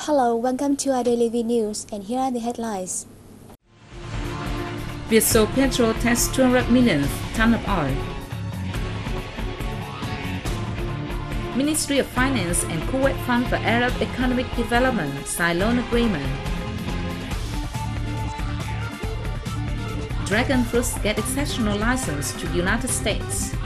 Hello, welcome to our daily news, and here are the headlines. VIệT Petrol tests 200 million ton of oil. Ministry of Finance and Kuwait Fund for Arab Economic Development sign loan agreement. Dragon fruits get exceptional license to United States.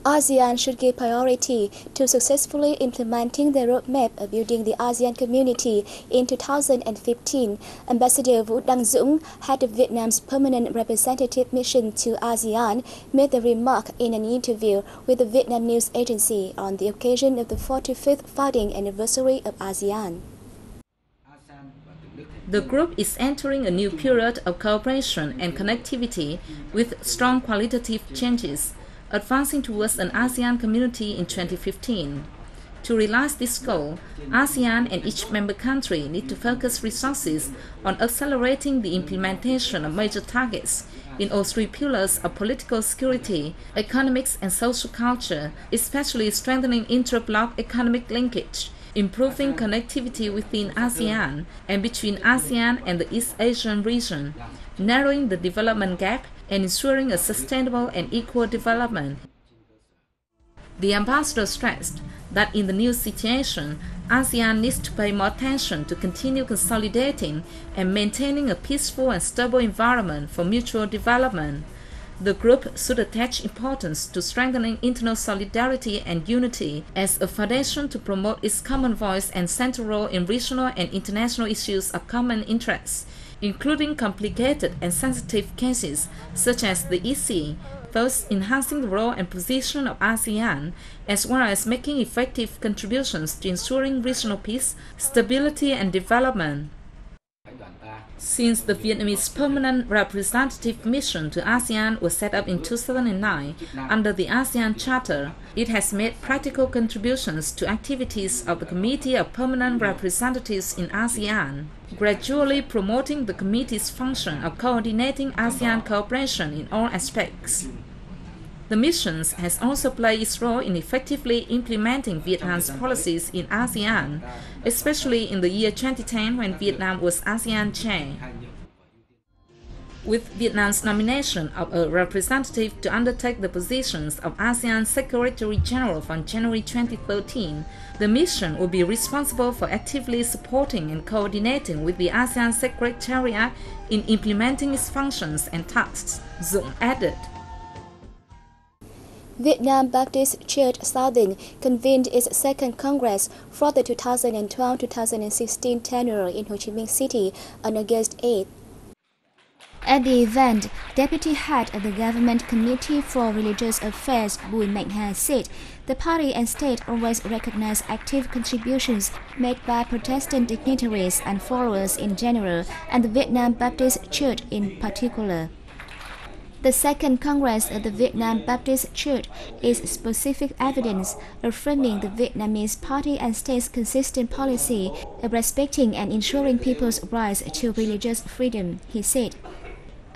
ASEAN should give priority to successfully implementing the roadmap of building the ASEAN community in 2015. Ambassador Vũ Đăng Dũng, head of Vietnam's permanent representative mission to ASEAN, made the remark in an interview with the Vietnam News Agency on the occasion of the 45th founding anniversary of ASEAN. The group is entering a new period of cooperation and connectivity with strong qualitative changes, advancing towards an ASEAN community in 2015. To realize this goal, ASEAN and each member country need to focus resources on accelerating the implementation of major targets in all three pillars of political security, economics and social culture, especially strengthening intra-bloc economic linkage, improving connectivity within ASEAN and between ASEAN and the East Asian region, narrowing the development gap, and ensuring a sustainable and equal development. The ambassador stressed that in the new situation, ASEAN needs to pay more attention to continue consolidating and maintaining a peaceful and stable environment for mutual development. The group should attach importance to strengthening internal solidarity and unity as a foundation to promote its common voice and central role in regional and international issues of common interest, including complicated and sensitive cases such as the EC, thus enhancing the role and position of ASEAN, as well as making effective contributions to ensuring regional peace, stability and development. Since the Vietnamese permanent representative mission to ASEAN was set up in 2009 under the ASEAN Charter, it has made practical contributions to activities of the Committee of Permanent Representatives in ASEAN, gradually promoting the committee's function of coordinating ASEAN cooperation in all aspects. The mission has also played its role in effectively implementing Vietnam's policies in ASEAN, especially in the year 2010 when Vietnam was ASEAN chair. With Vietnam's nomination of a representative to undertake the positions of ASEAN Secretary General from January 2013, the mission will be responsible for actively supporting and coordinating with the ASEAN Secretariat in implementing its functions and tasks, Dũng added. Vietnam Baptist Church Southern convened its second Congress for the 2012-2016 tenure in Ho Chi Minh City on August 8. At the event, Deputy Head of the Government Committee for Religious Affairs Bùi Mạnh Hà said the party and state always recognize active contributions made by Protestant dignitaries and followers in general and the Vietnam Baptist Church in particular. The second Congress of the Vietnam Baptist Church is specific evidence affirming the Vietnamese party and state's consistent policy of respecting and ensuring people's rights to religious freedom, he said.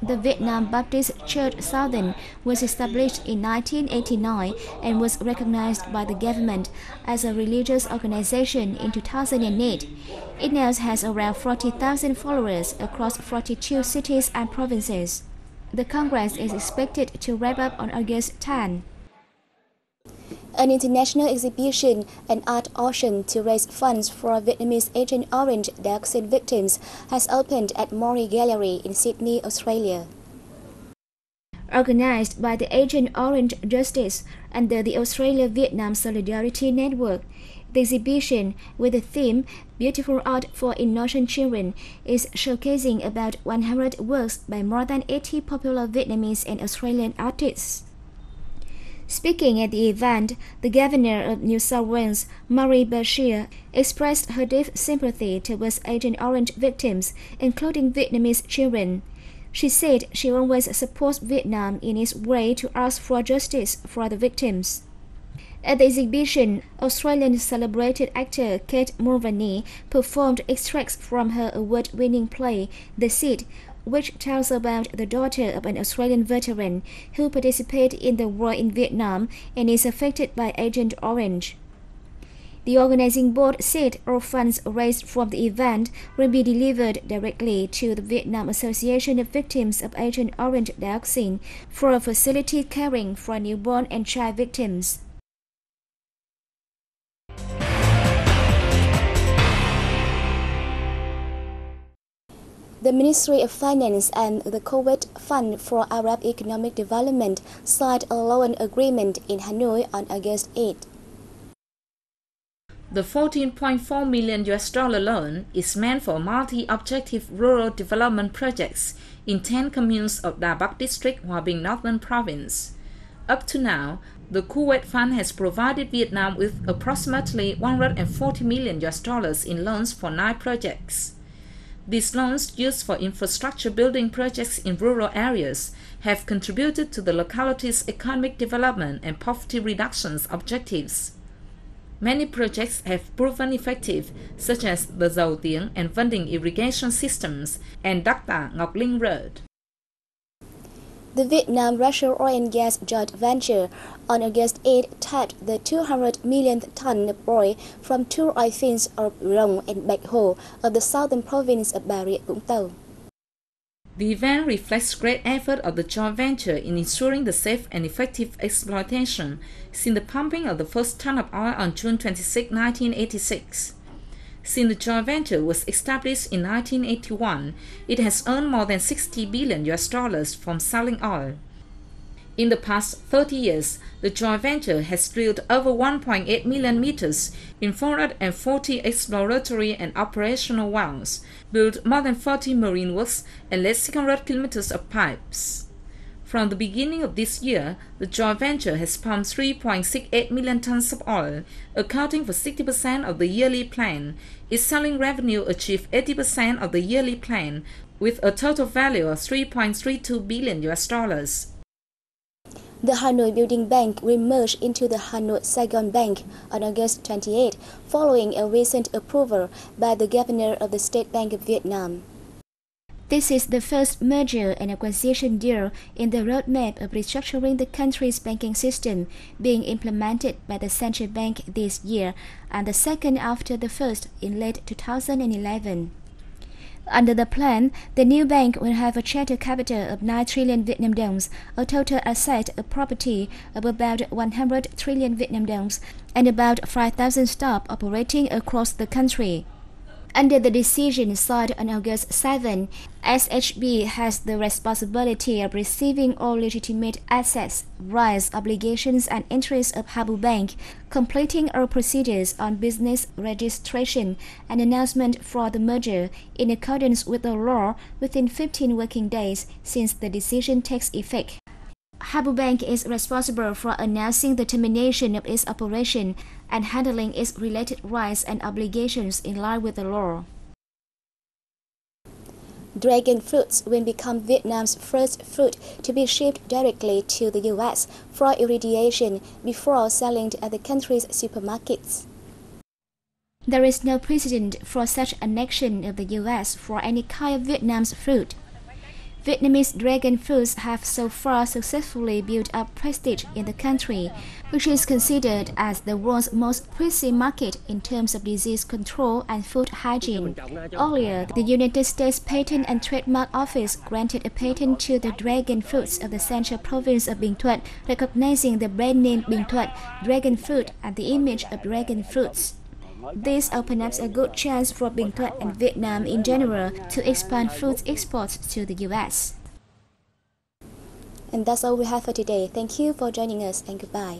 The Vietnam Baptist Church Southern was established in 1989 and was recognized by the government as a religious organization in 2008. It now has around 40,000 followers across 42 cities and provinces. The Congress is expected to wrap up on August 10. An international exhibition and art auction to raise funds for Vietnamese Agent Orange dioxin victims has opened at Mori Gallery in Sydney, Australia. Organized by the Agent Orange Justice under the Australia-Vietnam Solidarity Network, the exhibition, with the theme Beautiful Art for Innocent Children, is showcasing about 100 works by more than 80 popular Vietnamese and Australian artists. Speaking at the event, the Governor of New South Wales, Marie Bashir, expressed her deep sympathy towards Agent Orange victims, including Vietnamese children. She said she always supports Vietnam in its way to ask for justice for the victims. At the exhibition, Australian celebrated actor Kate Mulvaney performed extracts from her award-winning play, The Seed, which tells about the daughter of an Australian veteran who participated in the war in Vietnam and is affected by Agent Orange. The organizing board said all funds raised from the event will be delivered directly to the Vietnam Association of Victims of Agent Orange Dioxin for a facility caring for newborn and child victims. The Ministry of Finance and the Kuwait Fund for Arab Economic Development signed a loan agreement in Hanoi on August 8. The $14.4 million loan is meant for multi-objective rural development projects in 10 communes of Da Bắc District, Hòa Bình Northern Province. Up to now, the Kuwait Fund has provided Vietnam with approximately $140 million in loans for 9 projects. These loans, used for infrastructure building projects in rural areas, have contributed to the locality's economic development and poverty reduction objectives. Many projects have proven effective, such as the Dầu Tiếng and Vending irrigation systems and Đắc Tà Ngọc Linh Road. The Vietnam-Russia oil and gas joint venture on August 8 tapped the 200 millionth ton of oil from 2 oil fields of Rồng and Bạch Hồ of the southern province of Bà Rịa Vũng Tàu. The event reflects great effort of the joint venture in ensuring the safe and effective exploitation since the pumping of the first ton of oil on June 26, 1986. Since the joint venture was established in 1981, it has earned more than $60 billion from selling oil. In the past 30 years, the joint venture has drilled over 1.8 million meters in 440 exploratory and operational wells, built more than 40 marine works, and laid 600 kilometers of pipes. From the beginning of this year, the joint venture has pumped 3.68 million tons of oil, accounting for 60% of the yearly plan. Its selling revenue achieved 80% of the yearly plan, with a total value of $3.32 billion. The Hanoi Building Bank will merge into the Hanoi Saigon Bank on August 28, following a recent approval by the Governor of the State Bank of Vietnam. This is the first merger and acquisition deal in the roadmap of restructuring the country's banking system being implemented by the central bank this year, and the second after the first in late 2011. Under the plan, the new bank will have a charter capital of 9 trillion Vietnam dongs, a total asset of property of about 100 trillion Vietnam dongs, and about 5,000 staff operating across the country. Under the decision signed on August 7, SHB has the responsibility of receiving all legitimate assets, rights, obligations, and interests of Habu Bank, completing all procedures on business registration and announcement for the merger in accordance with the law within 15 working days since the decision takes effect. Habu Bank is responsible for announcing the termination of its operation and handling its related rights and obligations in line with the law. Dragon fruits will become Vietnam's first fruit to be shipped directly to the U.S. for irradiation before selling at the country's supermarkets. There is no precedent for such annexion of the U.S. for any kind of Vietnam's fruit. Vietnamese dragon fruits have so far successfully built up prestige in the country, which is considered as the world's most pristine market in terms of disease control and food hygiene. Earlier, the United States Patent and Trademark Office granted a patent to the dragon fruits of the central province of Bình Thuận, recognizing the brand name Bình Thuận, dragon fruit, and the image of dragon fruits. This opens up a good chance for Bình Thuận and Vietnam in general to expand fruit exports to the U.S. And that's all we have for today. Thank you for joining us and goodbye.